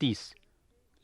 30।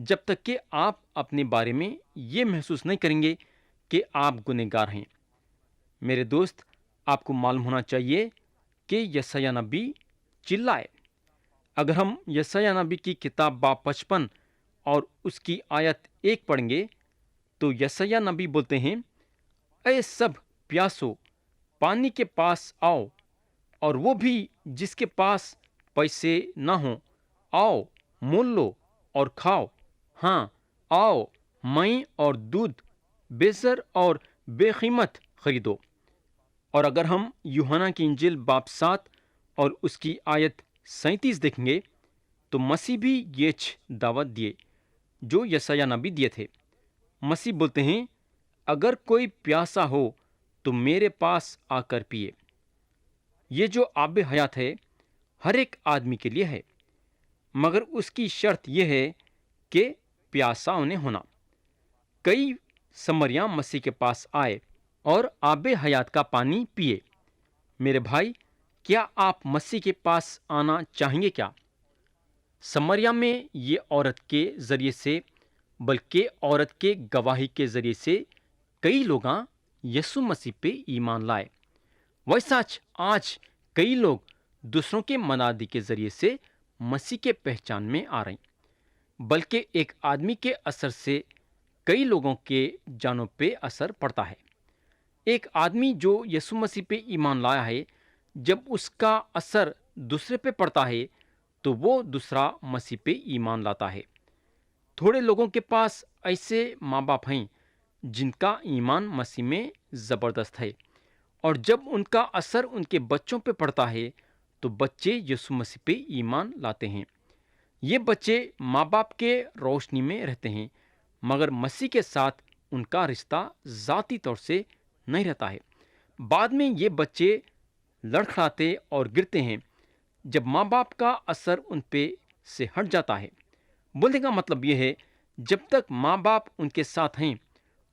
جب تک کہ آپ اپنے بارے میں یہ محسوس نہیں کریں گے کہ آپ گنہگار ہیں۔ میرے دوست، آپ کو معلوم ہونا چاہیے کہ یسایہ نبی چلائے۔ اگر ہم یسایہ نبی کی کتاب باب 55 اور اس کی آیت 1 پڑھیں گے تو یسایہ نبی بولتے ہیں، اے سب پیاسو پانی کے پاس آؤ، اور وہ بھی جس کے پاس پیسے نہ ہوں، آؤ مول لو اور کھاؤ۔ ہاں، آؤ مئی اور دودھ بے زر اور بے قیمت خریدو۔ اور اگر ہم یوحنا کی انجیل باب 7 اور اس کی آیت 37 دیکھیں گے تو مسیح بھی یہ دعوت دیے جو یسایہ نبی دیے تھے۔ مسیح بولتے ہیں، اگر کوئی پیاسا ہو تو میرے پاس آ کر پیے۔ یہ جو آب حیات ہے ہر ایک آدمی کے لیے ہے، مگر اس کی شرط یہ ہے کہ پیاسا انہیں ہونا۔ کئی سمریاں مسیح کے پاس آئے اور آب حیات کا پانی پیے۔ میرے بھائی، کیا آپ مسیح کے پاس آنا چاہیں گے کیا؟ سمریا میں یہ عورت کے ذریعے سے، بلکہ عورت کے گواہی کے ذریعے سے کئی لوگاں یسوع مسیح پہ ایمان لائے۔ ویسا آج کئی لوگ دوسروں کے منادی کے ذریعے سے مسیح کے پہچان میں آ رہے ہیں، بلکہ ایک آدمی کے اثر سے کئی لوگوں کے جانوں پہ اثر پڑتا ہے۔ ایک آدمی جو یسوع مسیح پہ ایمان لایا ہے، جب اس کا اثر دوسرے پہ پڑتا ہے تو وہ دوسرا مسیح پہ ایمان لاتا ہے۔ تھوڑے لوگوں کے پاس ایسے ماں باپ ہیں جن کا ایمان مسیح میں زبردست ہے، اور جب ان کا اثر ان کے بچوں پہ پڑتا ہے تو بچے یسوع مسیح پہ ایمان لاتے ہیں۔ یہ بچے ماں باپ کے روشنی میں رہتے ہیں، مگر مسیح کے ساتھ ان کا رشتہ ذاتی طور سے نہیں رہتا ہے۔ بعد میں یہ بچے لڑکھڑاتے اور گرتے ہیں جب ماں باپ کا اثر ان پہ سے ہٹ جاتا ہے۔ بولنے کا مطلب یہ ہے، جب تک ماں باپ ان کے ساتھ ہیں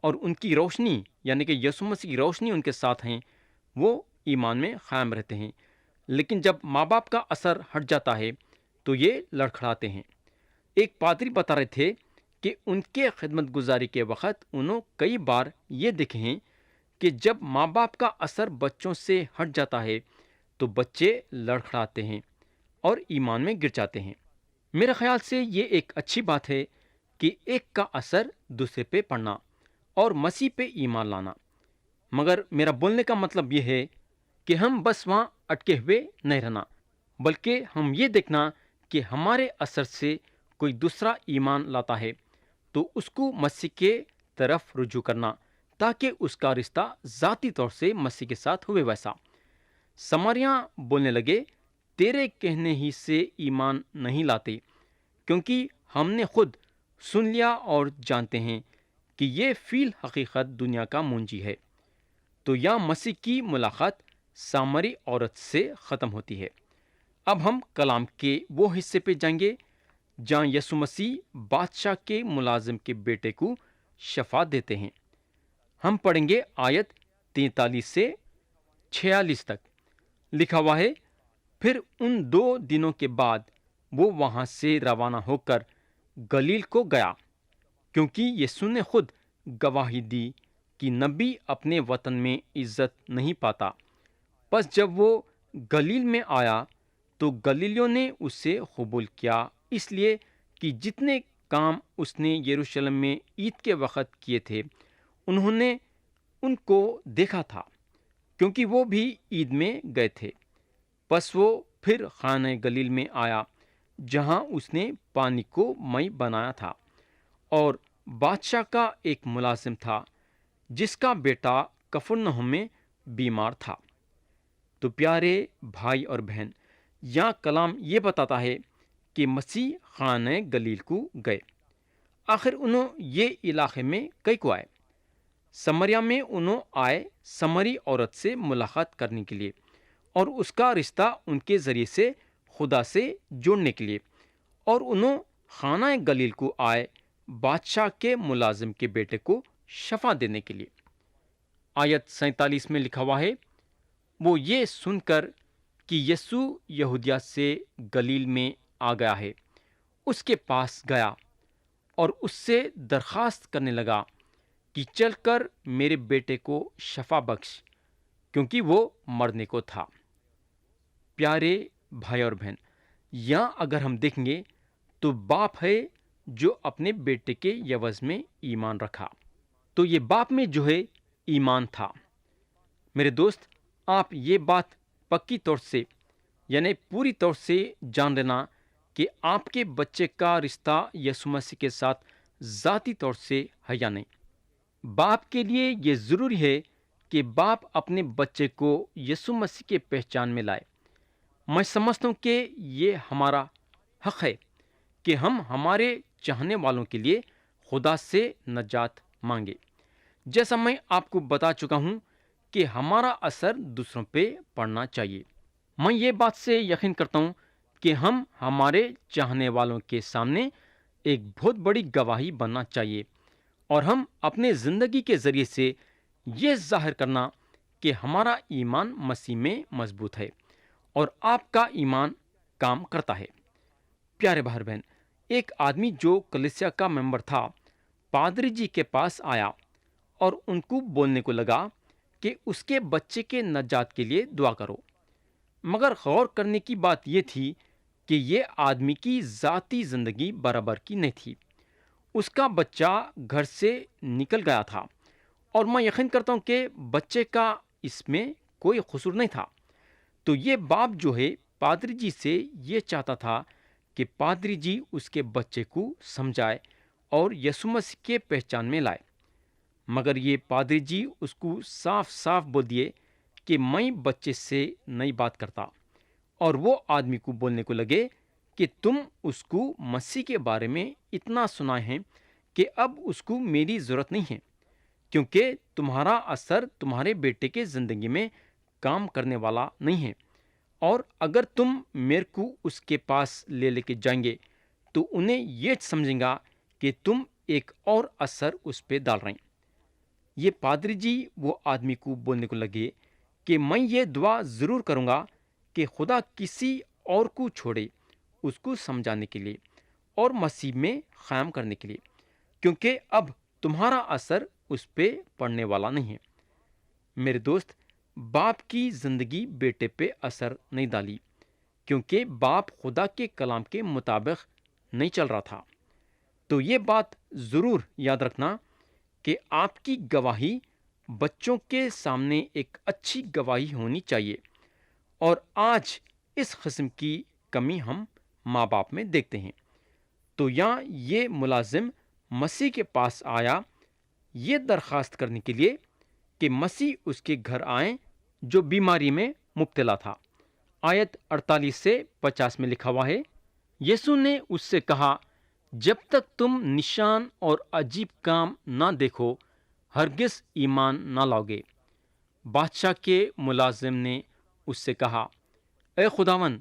اور ان کی روشنی یعنی کہ یسوع مسیح کی روشنی ان کے ساتھ ہیں، وہ ایمان میں قائم رہتے ہیں، لیکن جب ماں باپ کا اثر ہٹ جاتا ہے تو یہ لڑکھڑاتے ہیں۔ ایک پادری بتا رہے تھے کہ ان کے خدمت گزاری کے وقت انہوں کئی بار یہ دیکھے ہیں کہ جب ماں باپ کا اثر بچوں سے ہٹ جاتا ہے تو بچے لڑکھڑاتے ہیں اور ایمان میں گر جاتے ہیں۔ میرے خیال سے یہ ایک اچھی بات ہے کہ ایک کا اثر دوسرے پہ پڑنا اور مسیح پہ ایمان لانا، مگر میرا بولنے کا مطلب یہ ہے کہ ہم بس وہاں اٹکے ہوئے نہیں رہنا، بلکہ ہم یہ دیکھنا کہ ہمارے اثر سے کوئی دوسرا ایمان لاتا ہے تو اس کو مسیح کے طرف رجوع کرنا، تاکہ اس کا رشتہ ذاتی طور سے مسیح کے ساتھ ہوئے ویسا۔ سمریاں بولنے لگے، تیرے کہنے ہی سے ایمان نہیں لاتے، کیونکہ ہم نے خود سن لیا اور جانتے ہیں کہ یہ فی الحقیقت دنیا کا منجی ہے۔ تو یہاں مسیح کی ملاقات سامری عورت سے ختم ہوتی ہے۔ اب ہم کلام کے وہ حصے پہ جائیں گے جہاں یسوع مسیح بادشاہ کے ملازم کے بیٹے کو شفا دیتے ہیں۔ ہم پڑھیں گے آیت 43 سے 46 تک۔ لکھا ہوا ہے، پھر ان 2 دنوں کے بعد وہ وہاں سے روانہ ہو کر گلیل کو گیا، کیونکہ یسوع نے خود گواہی دی کہ نبی اپنے وطن میں عزت نہیں پاتا۔ پس جب وہ گلیل میں آیا تو گلیلیوں نے اسے قبول کیا، اس لیے کہ جتنے کام اس نے یروشلم میں عید کے وقت کیے تھے انہوں نے ان کو دیکھا تھا، کیونکہ وہ بھی عید میں گئے تھے۔ پس وہ پھر خانہ گلیل میں آیا جہاں اس نے پانی کو مئی بنایا تھا، اور بادشاہ کا ایک ملازم تھا جس کا بیٹا کفرنہوم میں بیمار تھا۔ تو پیارے بھائی اور بہن، یہاں کلام یہ بتاتا ہے کہ مسیح خانہ گلیل کو گئے۔ آخر انہوں یہ علاقے میں کئی کو آئے؟ سمریا میں انہوں آئے سمری عورت سے ملاقات کرنے کے لیے اور اس کا رشتہ ان کے ذریعے سے خدا سے جوڑنے کے لیے، اور انہوں خانہ گلیل کو آئے بادشاہ کے ملازم کے بیٹے کو شفا دینے کے لیے۔ آیت 47 میں لکھا ہوا ہے، وہ یہ سن کر کہ یسوع یہودیہ سے گلیل میں آ گیا ہے، اس کے پاس گیا اور اس سے درخواست کرنے لگا کہ چل کر میرے بیٹے کو شفا بخش، کیونکہ وہ مرنے کو تھا۔ پیارے بھائی اور بہن، یہاں اگر ہم دیکھیں گے تو باپ ہے جو اپنے بیٹے کے عوض میں ایمان رکھا، تو یہ باپ میں جو ہے ایمان تھا۔ میرے دوست، آپ یہ بات پکی طور سے یعنی پوری طور سے جان لینا کہ آپ کے بچے کا رشتہ یسوع مسیح کے ساتھ ذاتی طور سے ہے یا نہیں۔ باپ کے لیے یہ ضروری ہے کہ باپ اپنے بچے کو یسوع مسیح کے پہچان میں لائے۔ میں سمجھتا ہوں کہ یہ ہمارا حق ہے کہ ہم ہمارے چاہنے والوں کے لیے خدا سے نجات مانگے۔ جیسا میں آپ کو بتا چکا ہوں کہ ہمارا اثر دوسروں پہ پڑنا چاہیے۔ میں یہ بات سے یقین کرتا ہوں کہ ہم ہمارے چاہنے والوں کے سامنے ایک بہت بڑی گواہی بننا چاہیے، اور ہم اپنے زندگی کے ذریعے سے یہ ظاہر کرنا کہ ہمارا ایمان مسیح میں مضبوط ہے اور آپ کا ایمان کام کرتا ہے۔ پیارے بھائی بہن، ایک آدمی جو کلیسیا کا ممبر تھا پادری جی کے پاس آیا اور ان کو بولنے کو لگا کہ اس کے بچے کے نجات کے لیے دعا کرو، مگر غور کرنے کی بات یہ تھی کہ یہ آدمی کی ذاتی زندگی برابر کی نہیں تھی۔ اس کا بچہ گھر سے نکل گیا تھا، اور میں یقین کرتا ہوں کہ بچے کا اس میں کوئی قصور نہیں تھا۔ تو یہ باپ جو ہے پادری جی سے یہ چاہتا تھا کہ پادری جی اس کے بچے کو سمجھائے اور یسوع مسیح کے پہچان میں لائے، مگر یہ پادری جی اس کو صاف صاف بول دیے کہ میں بچے سے نہیں بات کرتا، اور وہ آدمی کو بولنے کو لگے کہ تم اس کو مسیح کے بارے میں اتنا سنا ہے کہ اب اس کو میری ضرورت نہیں ہے، کیونکہ تمہارا اثر تمہارے بیٹے کے زندگی میں کام کرنے والا نہیں ہے، اور اگر تم میرے کو اس کے پاس لے کے جائیں گے تو انہیں یہ سمجھیں گا کہ تم ایک اور اثر اس پہ ڈال رہے ہیں۔ یہ پادری جی وہ آدمی کو بولنے کو لگے کہ میں یہ دعا ضرور کروں گا کہ خدا کسی اور کو چھوڑے اس کو سمجھانے کے لیے اور مسیح میں قائم کرنے کے لیے، کیونکہ اب تمہارا اثر اس پہ پڑنے والا نہیں ہے۔ میرے دوست، باپ کی زندگی بیٹے پہ اثر نہیں ڈالی، کیونکہ باپ خدا کے کلام کے مطابق نہیں چل رہا تھا۔ تو یہ بات ضرور یاد رکھنا کہ آپ کی گواہی بچوں کے سامنے ایک اچھی گواہی ہونی چاہیے، اور آج اس قسم کی کمی ہم ماں باپ میں دیکھتے ہیں۔ تو یہاں یہ ملازم مسیح کے پاس آیا یہ درخواست کرنے کے لیے کہ مسیح اس کے گھر آئیں جو بیماری میں مبتلا تھا۔ آیت 48 سے 50 میں لکھا ہوا ہے، یسوع نے اس سے کہا، جب تک تم نشان اور عجیب کام نہ دیکھو ہرگز ایمان نہ لاؤ گے۔ بادشاہ کے ملازم نے اس سے کہا، اے خداوند،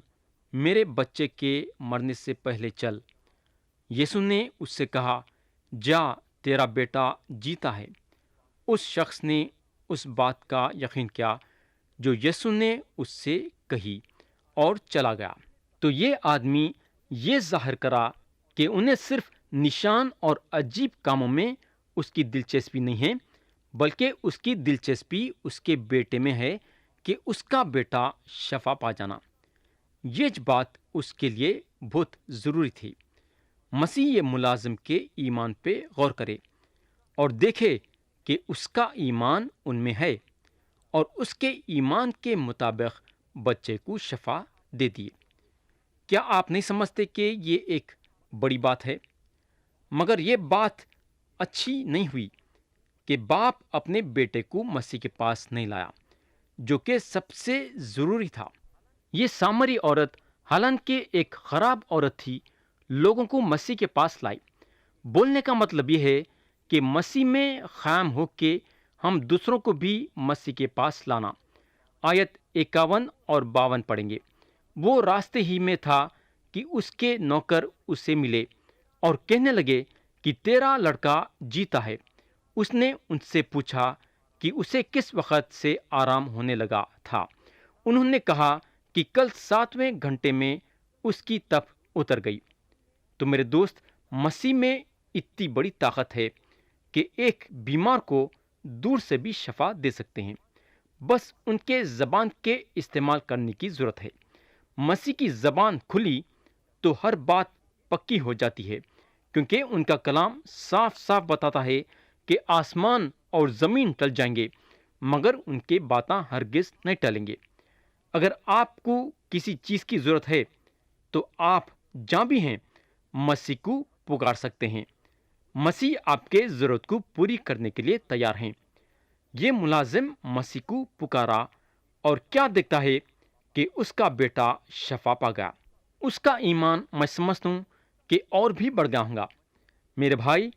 میرے بچے کے مرنے سے پہلے چل۔ یسوع نے اس سے کہا، جا، تیرا بیٹا جیتا ہے۔ اس شخص نے اس بات کا یقین کیا جو یسوع نے اس سے کہی اور چلا گیا۔ تو یہ آدمی یہ ظاہر کرا کہ انہیں صرف نشان اور عجیب کاموں میں اس کی دلچسپی نہیں ہے، بلکہ اس کی دلچسپی اس کے بیٹے میں ہے کہ اس کا بیٹا شفا پا جانا۔ یہ بات اس کے لیے بہت ضروری تھی۔ مسیح یہ ملازم کے ایمان پہ غور کرے اور دیکھے کہ اس کا ایمان ان میں ہے، اور اس کے ایمان کے مطابق بچے کو شفا دے دیے۔ کیا آپ نہیں سمجھتے کہ یہ ایک بڑی بات ہے؟ مگر یہ بات اچھی نہیں ہوئی کہ باپ اپنے بیٹے کو مسیح کے پاس نہیں لایا، جو کہ سب سے ضروری تھا۔ یہ سامری عورت حالانکہ ایک خراب عورت تھی، لوگوں کو مسیح کے پاس لائی۔ بولنے کا مطلب یہ ہے کہ مسیح میں قائم ہو کے ہم دوسروں کو بھی مسیح کے پاس لانا۔ آیت 51 اور 52 پڑھیں گے۔ وہ راستے ہی میں تھا کہ اس کے نوکر اسے ملے اور کہنے لگے کہ تیرا لڑکا جیتا ہے۔ اس نے ان سے پوچھا کہ اسے کس وقت سے آرام ہونے لگا تھا۔ انہوں نے کہا کہ کل 7ویں گھنٹے میں اس کی تپ اتر گئی۔ تو میرے دوست، مسیح میں اتنی بڑی طاقت ہے کہ ایک بیمار کو دور سے بھی شفا دے سکتے ہیں، بس ان کے زبان کے استعمال کرنے کی ضرورت ہے۔ مسیح کی زبان کھلی تو ہر بات پکی ہو جاتی ہے، کیونکہ ان کا کلام صاف صاف بتاتا ہے کہ آسمان اور زمین ٹل جائیں گے مگر ان کے باتیں ہرگز نہیں ٹلیں گے۔ اگر آپ کو کسی چیز کی ضرورت ہے تو آپ جہاں بھی ہیں مسیح کو پکار سکتے ہیں۔ مسیح آپ کے ضرورت کو پوری کرنے کے لیے تیار ہیں۔ یہ ملازم مسیح کو پکارا اور کیا دیکھتا ہے کہ اس کا بیٹا شفا پا گیا۔ اس کا ایمان میں سمجھتا ہوں کہ اور بھی بڑھ گیا ہوگا۔ میرے بھائی،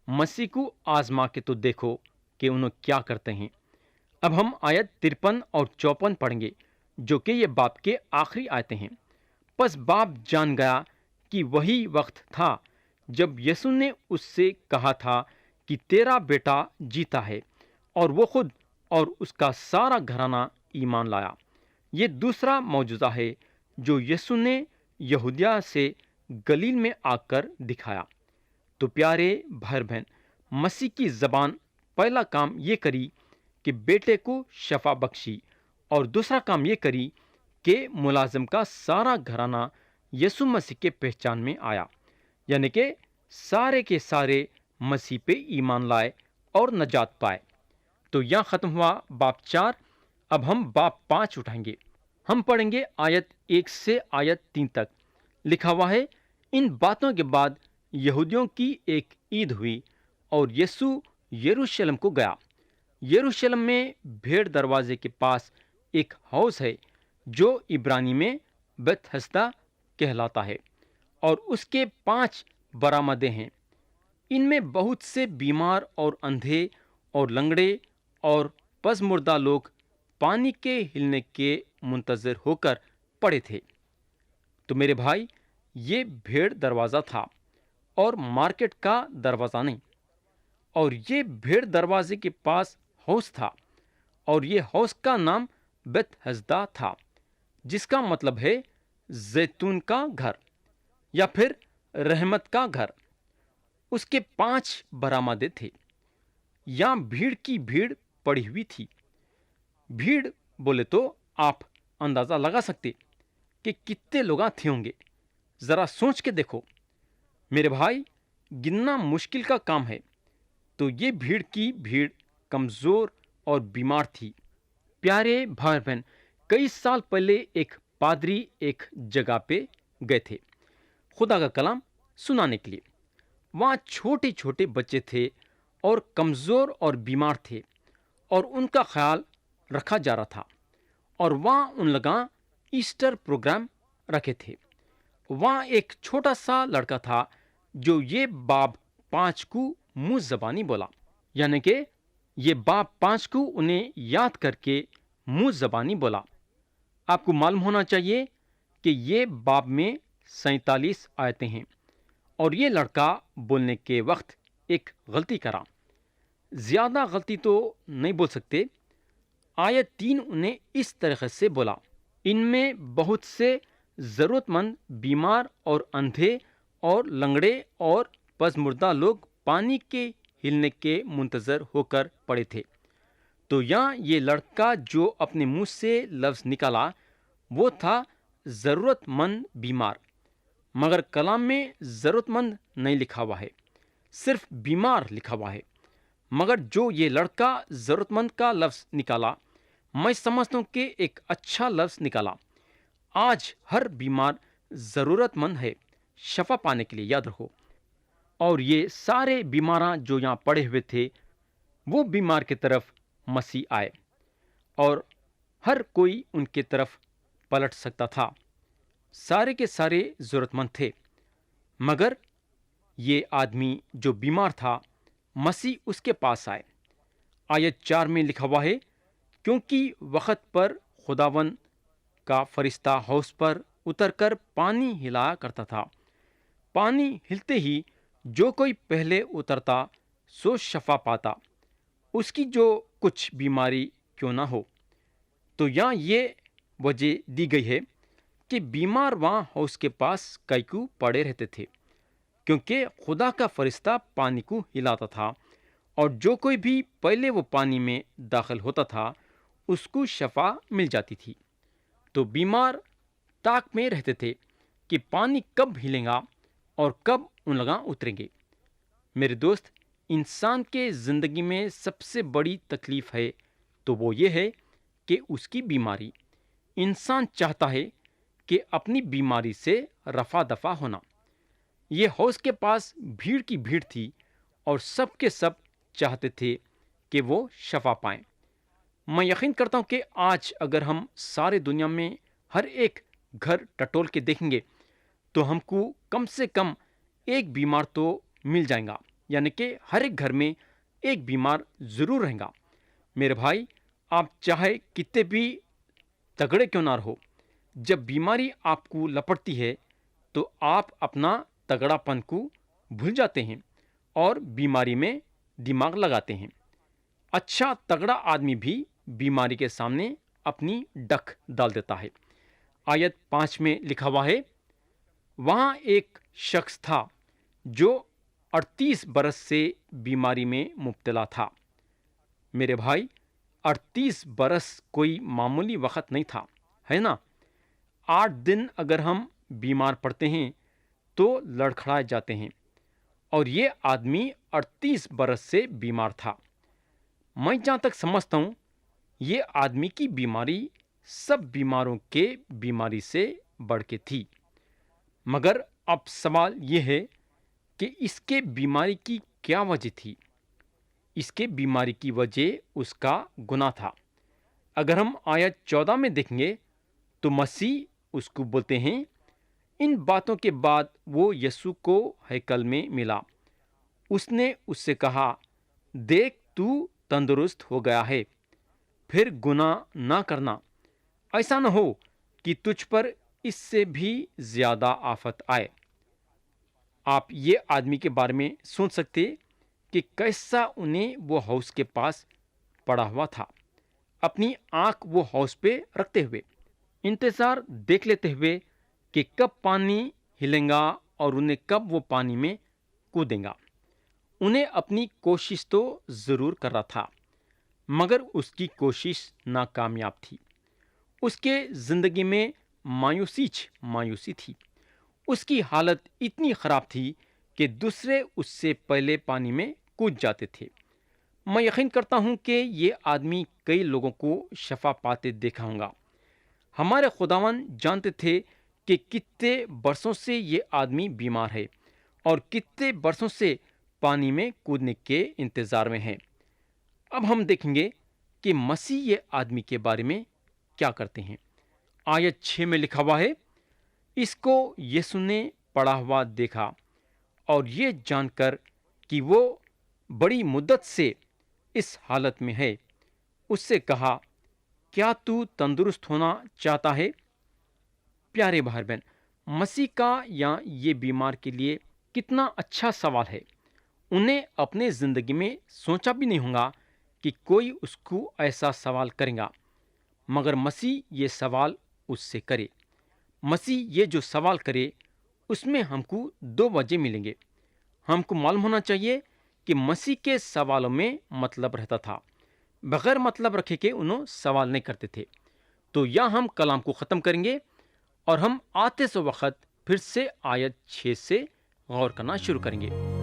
مسیح کو آزما کے تو دیکھو کہ انہوں کیا کرتے ہیں۔ اب ہم آیت 53 اور 54 پڑھیں گے، جو کہ یہ باپ کے آخری آیتیں ہیں۔ پس باپ جان گیا کہ وہی وقت تھا جب یسوع نے اس سے کہا تھا کہ تیرا بیٹا جیتا ہے، اور وہ خود اور اس کا سارا گھرانہ ایمان لایا۔ یہ دوسرا معجزہ ہے جو یسوع نے یہودیہ سے گلیل میں آ کر دکھایا۔ تو پیارے بھائی بہن، مسیح کی زبان پہلا کام یہ کری کہ بیٹے کو شفا بخشی، اور دوسرا کام یہ کری کہ ملازم کا سارا گھرانہ یسوع مسیح کے پہچان میں آیا، یعنی کہ سارے کے سارے مسیح پہ ایمان لائے اور نجات پائے۔ تو یہاں ختم ہوا باب 4۔ اب ہم باب 5 اٹھائیں گے۔ ہم پڑھیں گے آیت 1 سے آیت 3 تک۔ لکھا ہوا ہے، ان باتوں کے بعد یہودیوں کی ایک عید ہوئی اور یسوع یروشلم کو گیا۔ یروشلم میں بھیڑ دروازے کے پاس ایک حوض ہے جو عبرانی میں بیت ہسدا کہلاتا ہے، اور اس کے 5 برآمدیں ہیں۔ ان میں بہت سے بیمار اور اندھے اور لنگڑے اور پزمردہ لوگ پانی کے ہلنے کے منتظر ہو کر پڑے تھے۔ تو میرے بھائی، یہ بھیڑ دروازہ تھا اور مارکیٹ کا دروازہ نہیں، اور یہ بھیڑ دروازے کے پاس حوض تھا، اور یہ حوض کا نام بیت ہسدا تھا، جس کا مطلب ہے زیتون کا گھر یا پھر رحمت کا گھر۔ اس کے 5 برآمدے تھے۔ یہاں بھیڑ کی بھیڑ پڑی ہوئی تھی۔ بھیڑ بولے تو آپ اندازہ لگا سکتے کہ کتنے لوگ تھے ہوں گے۔ ذرا سوچ کے دیکھو میرے بھائی، گننا مشکل کا کام ہے۔ تو یہ بھیڑ کی بھیڑ کمزور اور بیمار تھی۔ پیارے بھائی بہن، کئی سال پہلے ایک پادری ایک جگہ پہ گئے تھے خدا کا کلام سنانے کے لیے۔ وہاں چھوٹے چھوٹے بچے تھے اور کمزور اور بیمار تھے، اور ان کا خیال رکھا جا رہا تھا، اور وہاں ان لگاں ایسٹر پروگرام رکھے تھے۔ وہاں ایک چھوٹا سا لڑکا تھا جو یہ باب 5 کو منہ زبانی بولا، یعنی کہ یہ باب 5 کو انہیں یاد کر کے منہ زبانی بولا۔ آپ کو معلوم ہونا چاہیے کہ یہ باب میں 47 آیتیں ہیں، اور یہ لڑکا بولنے کے وقت ایک غلطی کرا۔ زیادہ غلطی تو نہیں بول سکتے۔ آیت 3 انہیں اس طریقے سے بولا، ان میں بہت سے ضرورت مند بیمار اور اندھے اور لنگڑے اور پزمردہ لوگ پانی کے ہلنے کے منتظر ہو کر پڑے تھے۔ تو یہاں یہ لڑکا جو اپنے منہ سے لفظ نکالا وہ تھا ضرورت مند بیمار، مگر کلام میں ضرورت مند نہیں لکھا ہوا ہے، صرف بیمار لکھا ہوا ہے۔ مگر جو یہ لڑکا ضرورت مند کا لفظ نکالا، میں سمجھتا ہوں کہ ایک اچھا لفظ نکالا۔ آج ہر بیمار ضرورت مند ہے شفا پانے کے لیے، یاد رکھو۔ اور یہ سارے بیماراں جو یہاں پڑے ہوئے تھے، وہ بیمار کی طرف مسیح آئے، اور ہر کوئی ان کی طرف پلٹ سکتا تھا۔ سارے کے سارے ضرورت مند تھے، مگر یہ آدمی جو بیمار تھا، مسیح اس کے پاس آئے۔ آیت 4 میں لکھا ہوا ہے، کیونکہ وقت پر خداوند کا فرشتہ حوض پر اتر کر پانی ہلایا کرتا تھا۔ پانی ہلتے ہی جو کوئی پہلے اترتا سو شفا پاتا، اس کی جو کچھ بیماری کیوں نہ ہو۔ تو یہاں یہ وجہ دی گئی ہے کہ بیمار وہاں حوض کے پاس کئی کو پڑے رہتے تھے، کیونکہ خدا کا فرشتہ پانی کو ہلاتا تھا، اور جو کوئی بھی پہلے وہ پانی میں داخل ہوتا تھا اس کو شفا مل جاتی تھی۔ تو بیمار طاق میں رہتے تھے کہ پانی کب ہلے گا اور کب ان لگاں اتریں گے۔ میرے دوست، انسان کے زندگی میں سب سے بڑی تکلیف ہے تو وہ یہ ہے کہ اس کی بیماری۔ انسان چاہتا ہے کہ اپنی بیماری سے رفع دفع ہونا۔ یہ حوض کے پاس بھیڑ کی بھیڑ تھی اور سب کے سب چاہتے تھے کہ وہ شفا پائیں۔ میں یقین کرتا ہوں کہ آج اگر ہم سارے دنیا میں ہر ایک گھر ٹٹول کے دیکھیں گے تو ہم کو کم سے کم ایک بیمار تو مل جائے گا، یعنی کہ ہر ایک گھر میں ایک بیمار ضرور رہے گا۔ میرے بھائی، آپ چاہے کتنے بھی تگڑے کیوں نہ رہو، جب بیماری آپ کو لپٹتی ہے تو آپ اپنا تگڑا پن کو بھول جاتے ہیں اور بیماری میں دماغ لگاتے ہیں۔ اچھا تگڑا آدمی بھی بیماری کے سامنے اپنی ڈک ڈال دیتا ہے۔ آیت 5 میں لکھا ہوا ہے، وہاں ایک شخص تھا جو 38 برس سے بیماری میں مبتلا تھا۔ میرے بھائی، 38 برس کوئی معمولی وقت نہیں تھا، ہے نا؟ 8 دن اگر ہم بیمار پڑتے ہیں تو لڑکھڑائے جاتے ہیں، اور یہ آدمی 38 برس سے بیمار تھا۔ میں جہاں تک سمجھتا ہوں یہ آدمی کی بیماری سب بیماروں کے بیماری سے بڑھ کے تھی۔ مگر اب سوال یہ ہے کہ اس کے بیماری کی کیا وجہ تھی؟ اس کے بیماری کی وجہ اس کا گناہ تھا۔ اگر ہم آیت 14 میں دیکھیں گے تو مسیح اس کو بولتے ہیں، ان باتوں کے بعد وہ یسوع کو ہیکل میں ملا۔ اس نے اس سے کہا، دیکھ تو تندرست ہو گیا ہے، پھر گناہ نہ کرنا، ایسا نہ ہو کہ تجھ پر اس سے بھی زیادہ آفت آئے۔ آپ یہ آدمی کے بارے میں سوچ سکتے کہ کیسا انہیں وہ حوض کے پاس پڑا ہوا تھا، اپنی آنکھ وہ حوض پہ رکھتے ہوئے، انتظار دیکھ لیتے ہوئے کہ کب پانی ہلیں گا اور انہیں کب وہ پانی میں کودیں گا۔ انہیں اپنی کوشش تو ضرور کر رہا تھا، مگر اس کی کوشش ناکامیاب تھی۔ اس کے زندگی میں مایوسی تھی۔ اس کی حالت اتنی خراب تھی کہ دوسرے اس سے پہلے پانی میں کود جاتے تھے۔ میں یقین کرتا ہوں کہ یہ آدمی کئی لوگوں کو شفا پاتے دیکھا ہوں گا۔ ہمارے خداوند جانتے تھے کہ کتنے برسوں سے یہ آدمی بیمار ہے اور کتنے برسوں سے پانی میں کودنے کے انتظار میں ہے۔ اب ہم دیکھیں گے کہ مسیح یہ آدمی کے بارے میں کیا کرتے ہیں۔ آیت 6 میں لکھا ہوا ہے، اس کو یسوع نے پڑا ہوا دیکھا اور یہ جان کر کہ وہ بڑی مدت سے اس حالت میں ہے، اس سے کہا، کیا تو تندرست ہونا چاہتا ہے؟ پیارے بھائی بہن، مسیح کا یا یہ بیمار کے لیے کتنا اچھا سوال ہے۔ انہیں اپنے زندگی میں سوچا بھی نہیں ہوگا کہ کوئی اس کو ایسا سوال کرے گا، مگر مسیح یہ سوال اس سے کرے۔ مسیح یہ جو سوال کرے اس میں ہم کو 2 وجہ ملیں گے۔ ہم کو معلوم ہونا چاہیے کہ مسیح کے سوالوں میں مطلب رہتا تھا، بغیر مطلب رکھے کے انہوں سوال نہیں کرتے تھے۔ تو یا ہم کلام کو ختم کریں گے اور ہم آتے سو وقت پھر سے آیت 6 سے غور کرنا شروع کریں گے۔